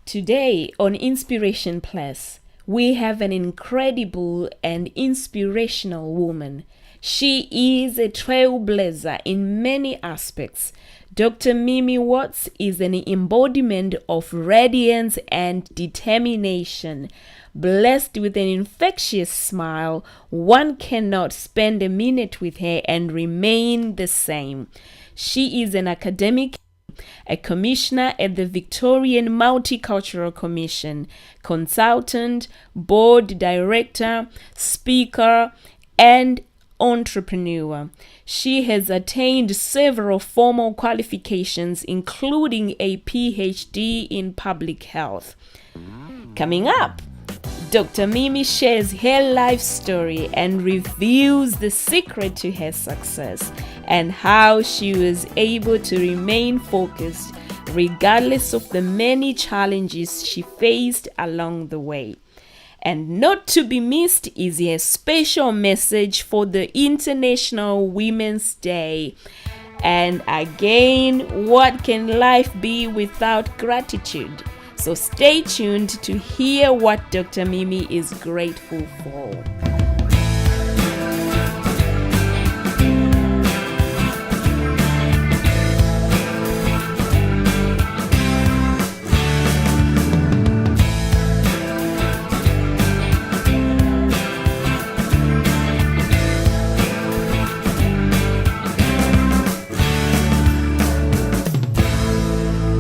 Today on Inspiration Plus, we have an incredible and inspirational woman. She is a trailblazer in many aspects. Dr. Mimmie Watts is an embodiment of radiance and determination. Blessed with an infectious smile, one cannot spend a minute with her and remain the same. She is an academic, a commissioner at the Victorian Multicultural Commission, consultant, board director, speaker, and entrepreneur. She has attained several formal qualifications, including a PhD in public health. Coming up, Dr. Mimmie shares her life story and reveals the secret to her success and how she was able to remain focused regardless of the many challenges she faced along the way. And not to be missed is a special message for the International Women's Day. And again, what can life be without gratitude? So stay tuned to hear what Dr. Mimmie is grateful for.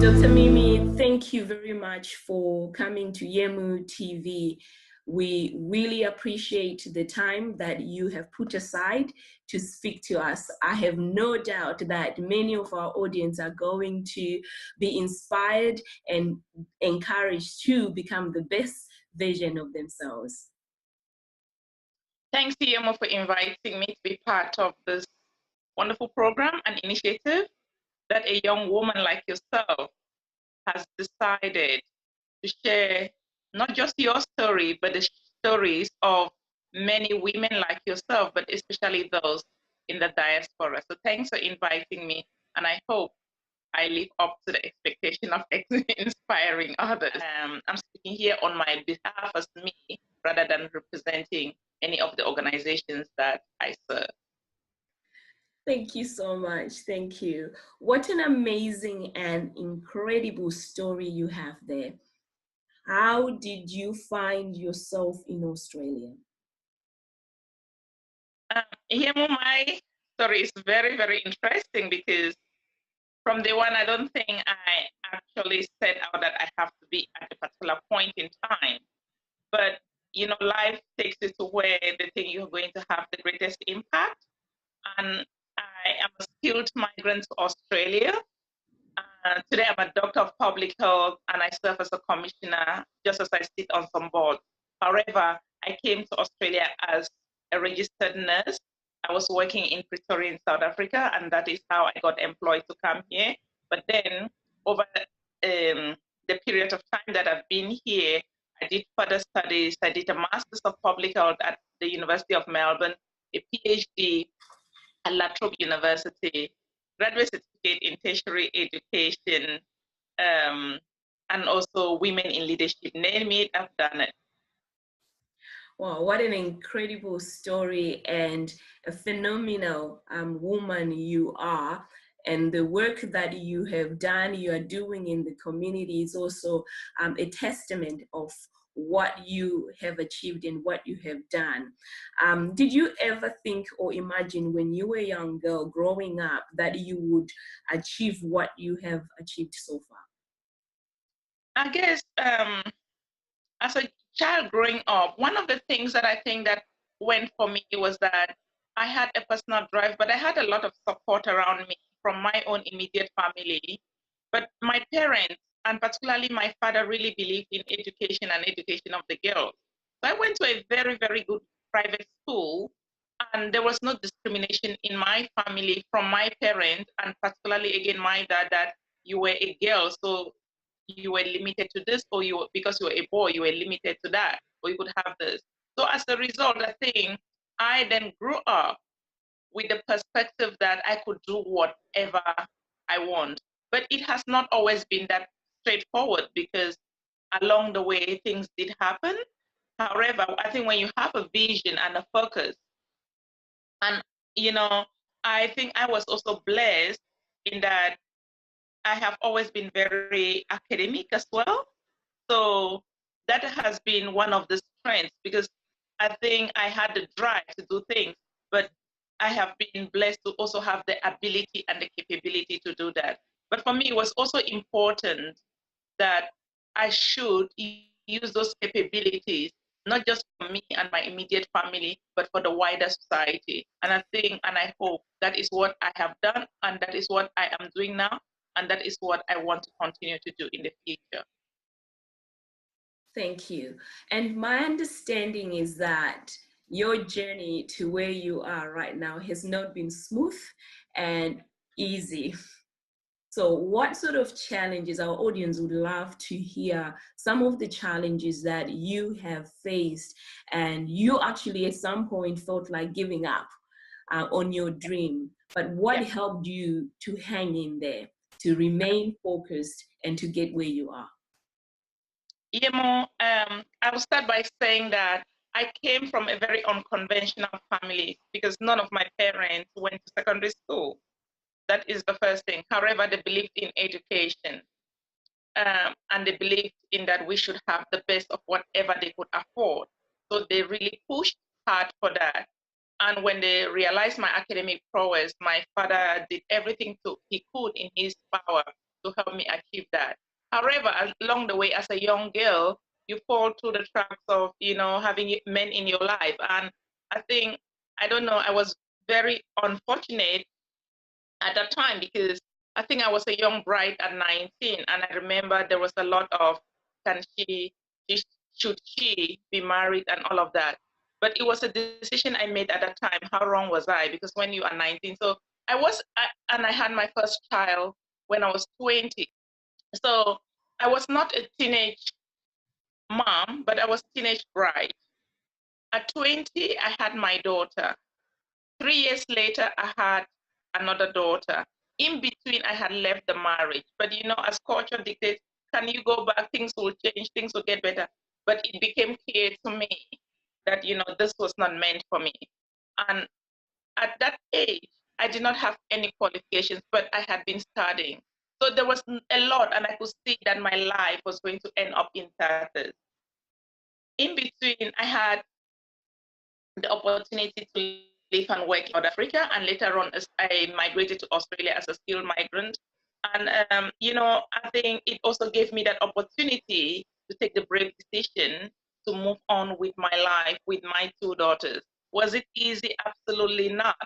Dr. Mimmie, thank you very much for coming to Yemu TV. We really appreciate the time that you have put aside to speak to us. I have no doubt that many of our audience are going to be inspired and encouraged to become the best version of themselves. Thanks, Yemo, for inviting me to be part of this wonderful program and initiative that a young woman like yourself has decided to share not just your story, but the stories of many women like yourself, but especially those in the diaspora. So thanks for inviting me, and I hope I live up to the expectation of inspiring others. I'm speaking here on my behalf as me, rather than representing any of the organizations that I serve. Thank you so much. Thank you. What an amazing and incredible story you have there. How did you find yourself in Australia? Here, my story is very, very interesting because from day one, I don't think I actually set out that I have to be at a particular point in time. But, you know, life takes you to where they think you're going to have the greatest impact. And I am a skilled migrant to Australia. Today, I'm a doctor of public health and I serve as a commissioner, just as I sit on some boards. However, I came to Australia as a registered nurse. I was working in Victorian, South Africa, and that is how I got employed to come here. But then, over the period of time that I've been here, I did further studies. I did a master's of public health at the University of Melbourne, a PhD at La Trobe University, graduate certificate in tertiary education, and also women in leadership. Name it, I've done it. Wow, what an incredible story and a phenomenal woman you are. And the work that you have done, you are doing in the community is also a testament of what you have achieved and what you have done. Did you ever think or imagine when you were a young girl growing up that you would achieve what you have achieved so far? I guess as a child growing up, one of the things that I think that went for me was that I had a personal drive, but I had a lot of support around me from my own immediate family. But my parents, and particularly my father, really believed in education and education of the girls. So I went to a very, very good private school, and there was no discrimination in my family from my parents, and particularly again my dad, that you were a girl, so you were limited to this, or you because you were a boy, you were limited to that, or you could have this. So as a result, I think I then grew up with the perspective that I could do whatever I want. But it has not always been that straightforward because along the way, things did happen. However, I think when you have a vision and a focus, and you know, I think I was also blessed in that I have always been very academic as well. So that has been one of the strengths because I think I had the drive to do things, but I have been blessed to also have the ability and the capability to do that. But for me, it was also important that I should use those capabilities, not just for me and my immediate family, but for the wider society. And I think and I hope that is what I have done, and that is what I am doing now, and that is what I want to continue to do in the future. Thank you. And my understanding is that your journey to where you are right now has not been smooth and easy. So, what sort of challenges, our audience would love to hear some of the challenges that you have faced, and you actually at some point felt like giving up on your dream. But what Yeah. helped you to hang in there, to remain focused, and to get where you are? I will start by saying that I came from a very unconventional family because none of my parents went to secondary school. That is the first thing. However, they believed in education, and they believed in that we should have the best of whatever they could afford. So they really pushed hard for that. And when they realized my academic prowess, my father did everything he could in his power to help me achieve that. However, along the way, as a young girl, you fall through the tracks of, having men in your life. And I think, I don't know, I was very unfortunate at that time because I think I was a young bride at 19, and I remember there was a lot of can she should she be married and all of that. But it was a decision I made at that time. How wrong was I? Because when you are 19, so and I had my first child when I was 20. So I was not a teenage mom, but I was a teenage bride. At 20, I had my daughter. 3 years later, I had another daughter. In between, I had left the marriage. But as culture dictates, can you go back? Things will change, things will get better. But it became clear to me that, this was not meant for me. And at that age, I did not have any qualifications, but I had been studying. So there was a lot, and I could see that my life was going to end up in tatters. In between, I had the opportunity to live and work in South Africa, and later on, as I migrated to Australia as a skilled migrant. And I think it also gave me that opportunity to take the brave decision to move on with my life with my two daughters. Was it easy? Absolutely not.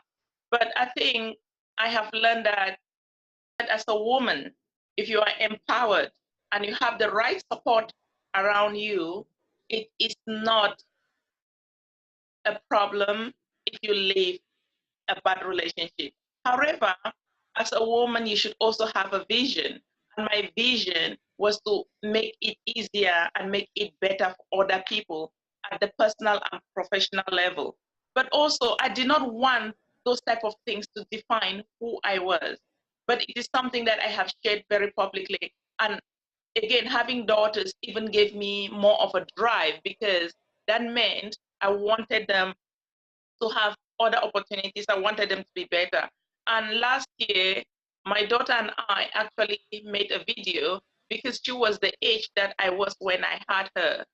But I think I have learned that as a woman, if you are empowered and you have the right support around you, it is not a problem if you live a bad relationship. However, as a woman, you should also have a vision. And my vision was to make it easier and make it better for other people at the personal and professional level. But also, I did not want those type of things to define who I was. But it is something that I have shared very publicly. And again, having daughters even gave me more of a drive because that meant I wanted them to have other opportunities. I wanted them to be better. And last year, my daughter and I actually made a video because she was the age that I was when I had her.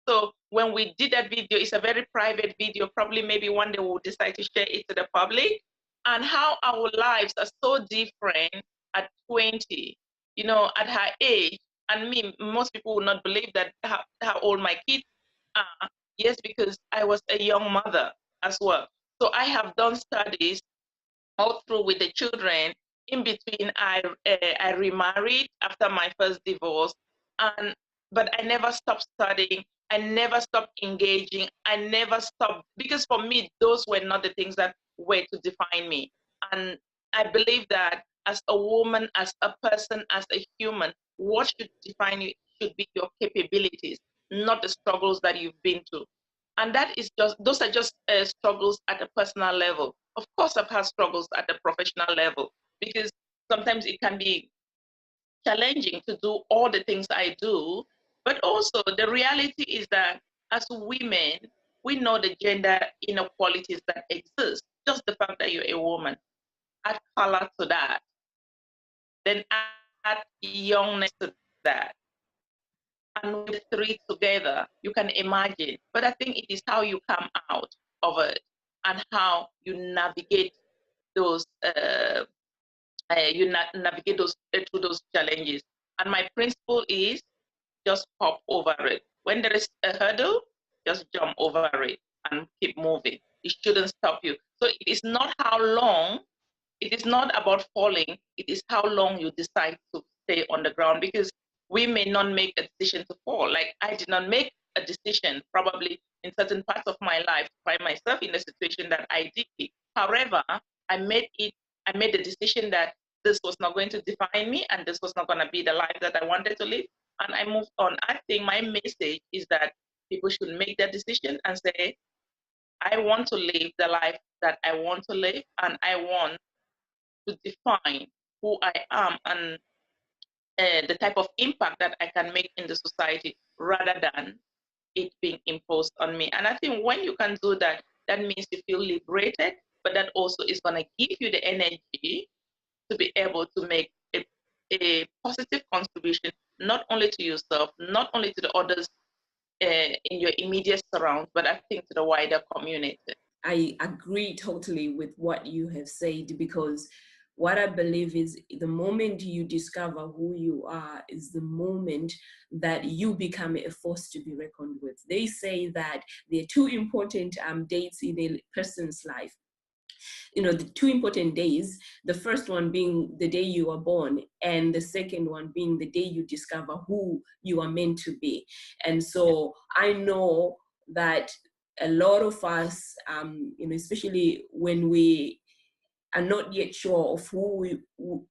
So when we did that video, it's a very private video. Probably maybe one day we'll decide to share it to the public. And how our lives are so different at 20, at her age. And me, most people will not believe that how old my kids are. Yes, because I was a young mother as well. So I have done studies all through with the children. In between, I remarried after my first divorce, and but I never stopped studying. I never stopped engaging. I never stopped because for me, those were not the things that were to define me. And I believe that as a woman, as a person, as a human, what should define you should be your capabilities, not the struggles that you've been through. And that is just those are just struggles at a personal level. Of course, I've had struggles at the professional level because sometimes it can be challenging to do all the things I do But also the reality is that as women, we know the gender inequalities that exist. Just the fact that you're a woman, add color to that, then add youngness to that, and with three together, you can imagine. But I think it is how you come out of it and how you navigate those navigate those through those challenges. And my principle is just hop over it. When there is a hurdle, just jump over it and keep moving. It shouldn't stop you. So it is not how long, it is not about falling, it is how long you decide to stay on the ground, because we may not make a decision to fall. Like I did not make a decision probably in certain parts of my life to find myself in the situation that I did. However, I made the decision that this was not going to define me and this was not going to be the life that I wanted to live. And I moved on. I think my message is that people should make that decision and say, I want to live the life that I want to live, and I want to define who I am and the type of impact that I can make in the society rather than it being imposed on me. And I think when you can do that, that means you feel liberated, but that also is going to give you the energy to be able to make a positive contribution, not only to yourself, not only to the others in your immediate surrounds, but I think to the wider community. I agree totally with what you have said, because what I believe is the moment you discover who you are is the moment that you become a force to be reckoned with. They say that there are two important dates in a person's life. You know, the two important days, the first one being the day you are born, and the second one being the day you discover who you are meant to be. And so I know that a lot of us, you know, especially when we are not yet sure of who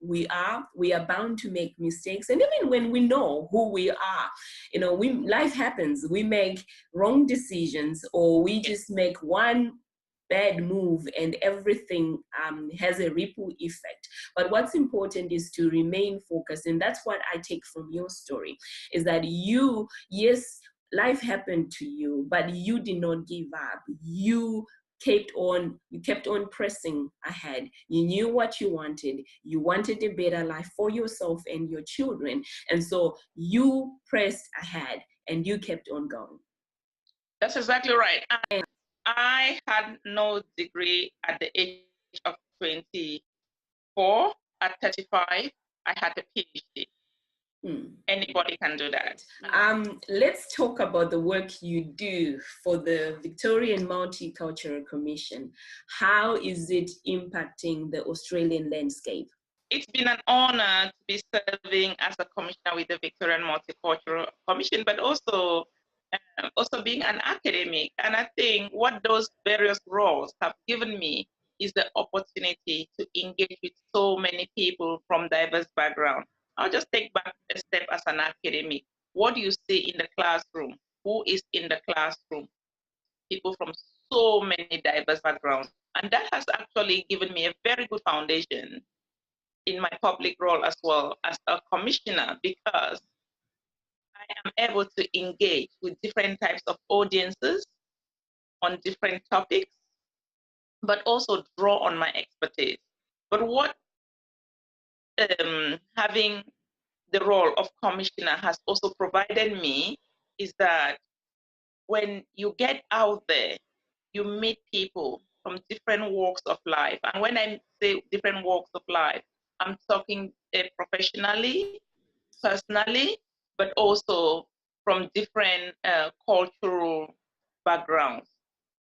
we are bound to make mistakes. And even when we know who we are, you know, life happens. We make wrong decisions, or we just make one bad move and everything has a ripple effect. But what's important is to remain focused. And that's what I take from your story, is that you, yes, life happened to you, but you did not give up. You kept on pressing ahead. You knew what you wanted. You wanted a better life for yourself and your children. And so you pressed ahead and you kept on going. That's exactly right. And I had no degree at the age of 24. At 35, I had a PhD. Anybody can do that. Let's talk about the work you do for the Victorian Multicultural Commission. How is it impacting the Australian landscape? It's been an honor to be serving as a commissioner with the Victorian Multicultural Commission, but also being an academic. And I think what those various roles have given me is the opportunity to engage with so many people from diverse backgrounds. I'll just take back a step as an academic. What do you see in the classroom? Who is in the classroom? People from so many diverse backgrounds. And that has actually given me a very good foundation in my public role as well as a commissioner, because I am able to engage with different types of audiences on different topics, but also draw on my expertise. But what having the role of commissioner has also provided me is that when you get out there, you meet people from different walks of life. And when I say different walks of life, I'm talking professionally, personally, but also from different cultural backgrounds.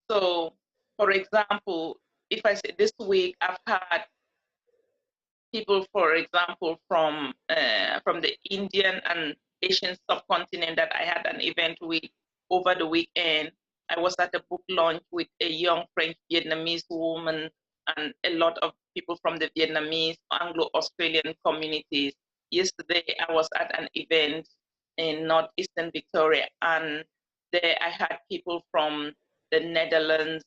So, for example, if I say this week, I've had people, for example, from the Indian and Asian subcontinent that I had an event with over the weekend. I was at a book launch with a young French Vietnamese woman and a lot of people from the Vietnamese Anglo-Australian communities. Yesterday, I was at an event in northeastern Victoria, and there I had people from the Netherlands,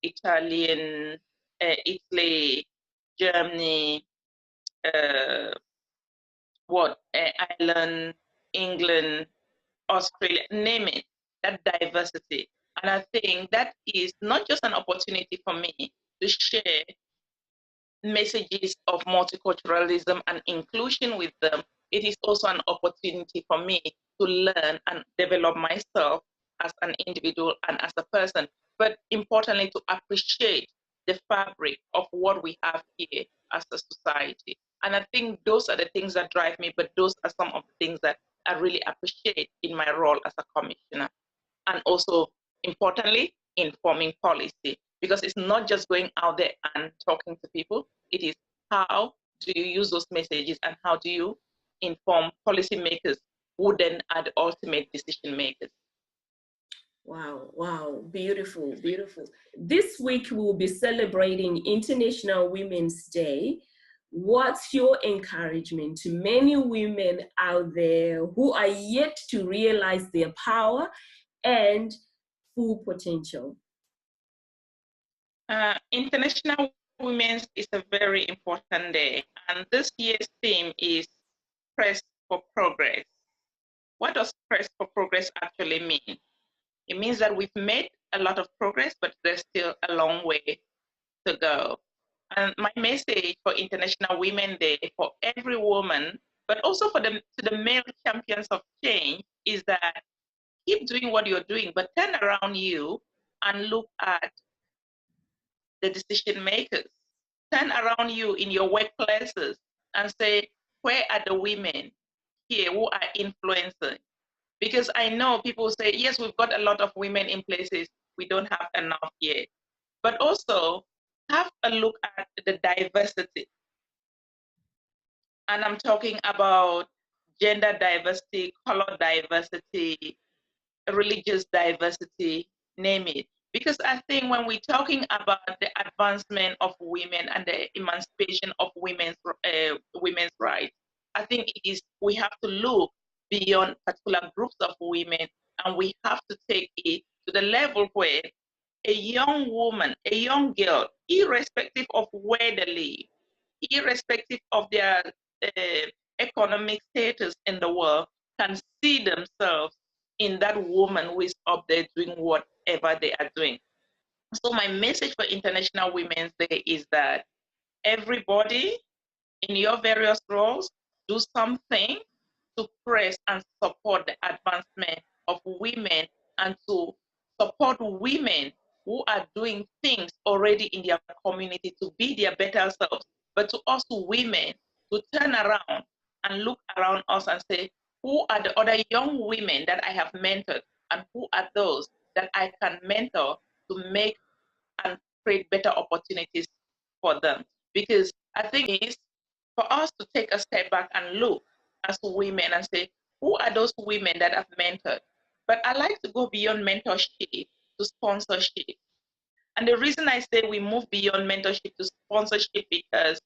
Italy, Germany, Ireland, England, Australia, name it, that diversity. And I think that is not just an opportunity for me to share messages of multiculturalism and inclusion with them. It is also an opportunity for me to learn and develop myself as an individual and as a person, but importantly, to appreciate the fabric of what we have here as a society. And I think those are the things that drive me, but those are some of the things that I really appreciate in my role as a commissioner. And also, importantly, informing policy, because it's not just going out there and talking to people, it is how do you use those messages and how do you inform policymakers who then are the ultimate decision makers. Wow, wow, beautiful, beautiful. This week we will be celebrating International Women's Day. What's your encouragement to many women out there who are yet to realize their power and full potential? International Women's is a very important day, and this year's theme is Press for Progress. What does Press for Progress actually mean? It means that we've made a lot of progress, but there's still a long way to go. And my message for International Women's Day for every woman, but also for the male champions of change, is that keep doing what you're doing, but turn around you and look at the decision makers. Turn around you in your workplaces and say, where are the women here who are influencing? Because I know people say, yes, we've got a lot of women in places, we don't have enough yet. But also have a look at the diversity. And I'm talking about gender diversity, color diversity, religious diversity, name it. Because I think when we're talking about the advancement of women and the emancipation of women's rights, I think it is we have to look beyond particular groups of women, and we have to take it to the level where a young woman, a young girl, irrespective of where they live, irrespective of their economic status in the world, can see themselves in that woman who is up there doing whatever they are doing. So my message for International Women's Day is that everybody in your various roles do something to press and support the advancement of women and to support women who are doing things already in their community to be their better selves, but to also women to turn around and look around us and say, who are the other young women that I have mentored and who are those that I can mentor to make and create better opportunities for them? Because I think it's for us to take a step back and look as women and say, who are those women that I've mentored? But I like to go beyond mentorship to sponsorship. And the reason I say we move beyond mentorship to sponsorship because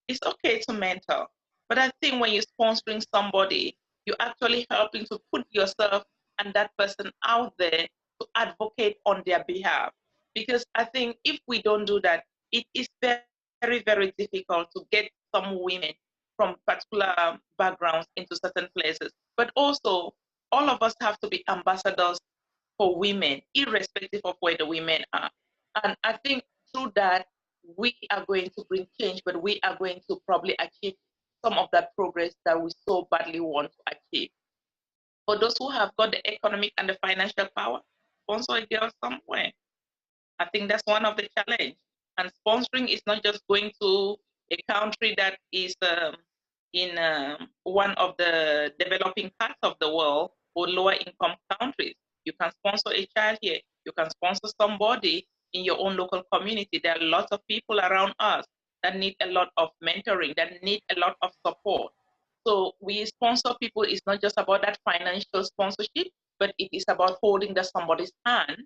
it's okay to mentor. But I think when you're sponsoring somebody, you're actually helping to put yourself and that person out there to advocate on their behalf. Because I think if we don't do that, it is very, very difficult to get some women from particular backgrounds into certain places. But also, all of us have to be ambassadors for women, irrespective of where the women are. And I think through that, we are going to bring change, but we are going to probably achieve some of that progress that we so badly want to achieve. For those who have got the economic and the financial power, sponsor a girl somewhere. I think that's one of the challenge. And sponsoring is not just going to a country that is in one of the developing parts of the world or lower income countries. You can sponsor a child here. You can sponsor somebody in your own local community. There are lots of people around us that need a lot of mentoring, that need a lot of support. So we sponsor people. It's not just about that financial sponsorship, but it is about holding the somebody's hand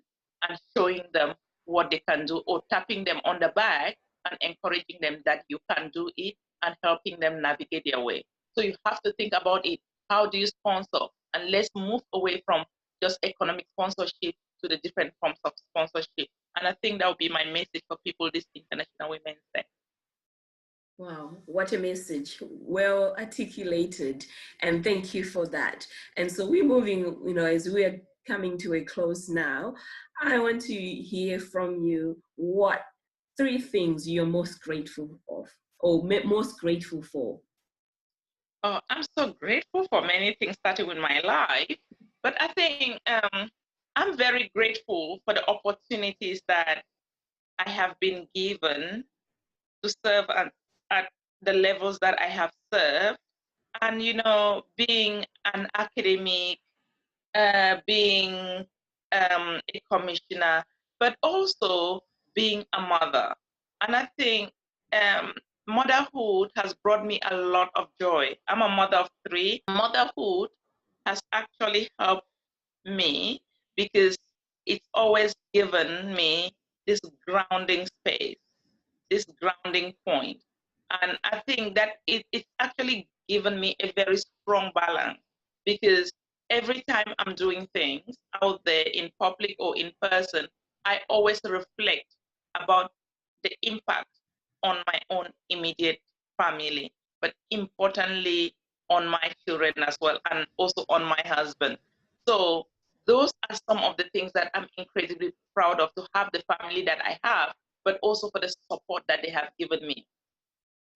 and showing them what they can do or tapping them on the back and encouraging them that you can do it and helping them navigate their way. So you have to think about it. How do you sponsor? And let's move away from just economic sponsorship to the different forms of sponsorship. And I think that would be my message for people this International Women's Day. Wow, what a message. Well articulated. And thank you for that. And so we're moving, as we're coming to a close now, I want to hear from you what three things you're most grateful of or most grateful for. Oh, I'm so grateful for many things starting with my life, but I think I'm very grateful for the opportunities that I have been given to serve at the levels that I have served. And, being an academic, being a commissioner, but also being a mother. And I think um, motherhood has brought me a lot of joy. I'm a mother of three. Motherhood has actually helped me because it's always given me this grounding space, this grounding point. And I think that it's actually given me a very strong balance because every time I'm doing things out there in public or in person, I always reflect about the impact on my own immediate family, but importantly on my children as well, and also on my husband. So those are some of the things that I'm incredibly proud of, to have the family that I have, but also for the support that they have given me.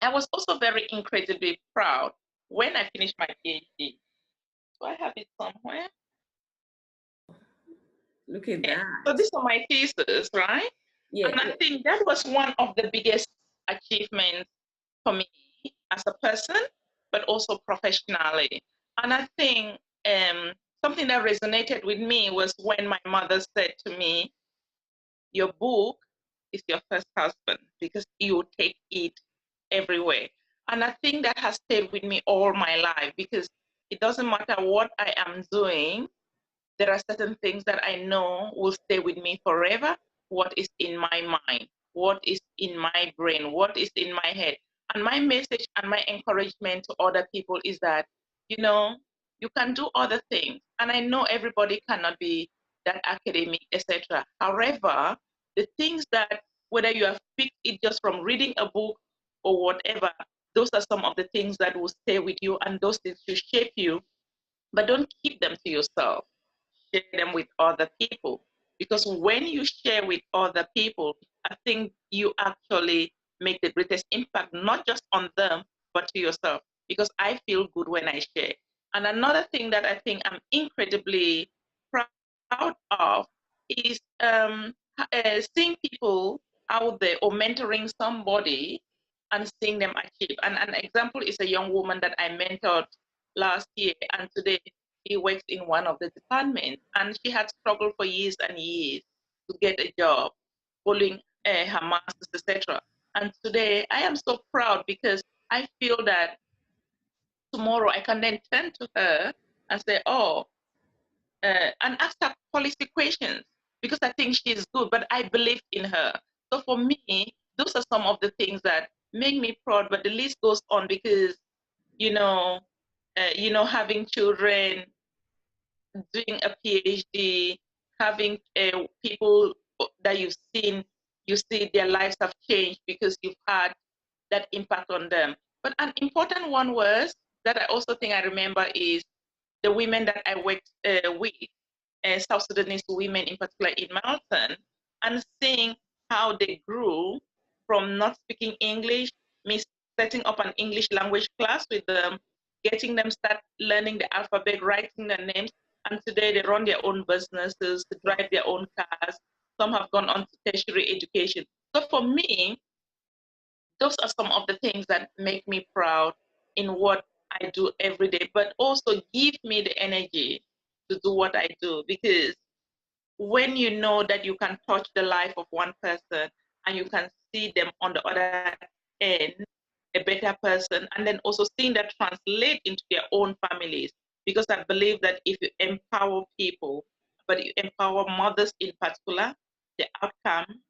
I was also very incredibly proud when I finished my PhD. Do I have it somewhere? Look at Yeah. that. So these are my thesis, right? Yeah, And I yeah. think that was one of the biggest achievements for me as a person, but also professionally. And I think something that resonated with me was when my mother said to me, your book is your first husband because you take it everywhere. And I think that has stayed with me all my life because it doesn't matter what I am doing, there are certain things that I know will stay with me forever. What is in my mind, what is in my brain, what is in my head. And my message and my encouragement to other people is that, you know, you can do other things. And I know everybody cannot be that academic, etc. However, the things that, whether you have picked it just from reading a book or whatever, those are some of the things that will stay with you and those things will shape you, but don't keep them to yourself. Share them with other people. Because when you share with other people, I think you actually make the greatest impact, not just on them, but to yourself. Because I feel good when I share. And another thing that I think I'm incredibly proud of is seeing people out there or mentoring somebody and seeing them achieve. And an example is a young woman that I mentored last year, and today she works in one of the departments, and she had struggled for years and years to get a job, following her masters, etc. And today I am so proud because I feel that tomorrow I can then turn to her and say, oh, and ask her policy questions because I think she's good, but I believe in her. So for me, those are some of the things that make me proud. But the list goes on because you know, having children, doing a PhD, having people that you see their lives have changed because you've had that impact on them. But an important one was that I also think I remember is the women that I worked with, South Sudanese women in particular in Malton, and seeing how they grew from not speaking English, me setting up an English language class with them, getting them start learning the alphabet, writing their names, and today they run their own businesses, to drive their own cars. Some have gone on to tertiary education. So for me, those are some of the things that make me proud in what I do every day, but also give me the energy to do what I do. Because when you know that you can touch the life of one person and you can see them on the other end, a better person, and then also seeing that translate into their own families. Because I believe that if you empower people, but you empower mothers in particular, the outcome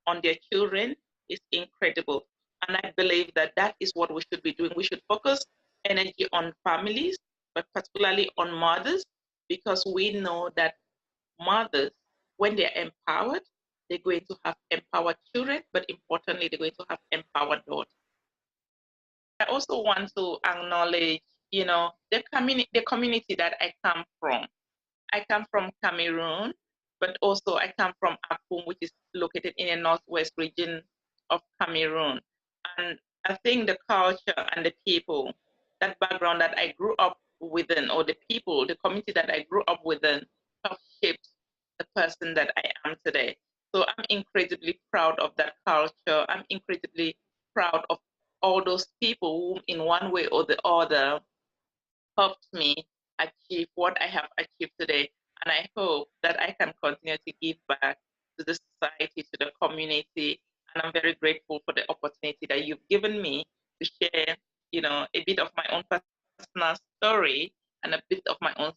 on their children is incredible. And I believe that that is what we should be doing. We should focus energy on families, but particularly on mothers, because we know that mothers, when they're empowered, they're going to have empowered children, but importantly, they're going to have empowered daughters. I also want to acknowledge, the community that I come from. I come from Cameroon, but also I come from Akum, which is located in the northwest region of Cameroon. And I think the culture and the people, that background that I grew up within, or the people, the community that I grew up within, have shaped the person that I am today. So I'm incredibly proud of that culture. I'm incredibly proud of all those people who, in one way or the other, helped me achieve what I have achieved today. And I hope that I can continue to give back to the society, to the community. And I'm very grateful for the opportunity that you've given me to share, a bit of my own personal story and a bit of my own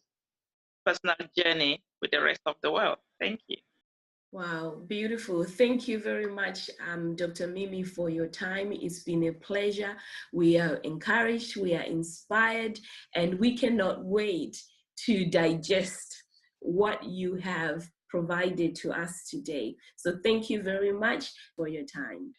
personal journey with the rest of the world. Thank you. Wow, beautiful. Thank you very much, Dr. Mimmie, for your time. It's been a pleasure. We are encouraged, we are inspired, and we cannot wait to digest what you have provided to us today. So thank you very much for your time.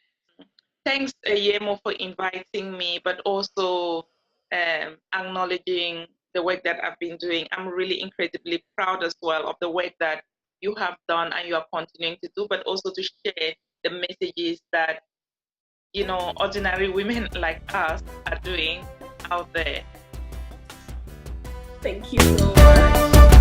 Thanks, Yemo, for inviting me, but also acknowledging the work that I've been doing. I'm really incredibly proud as well of the work that you have done and you are continuing to do, but also to share the messages that, ordinary women like us are doing out there. Thank you so much.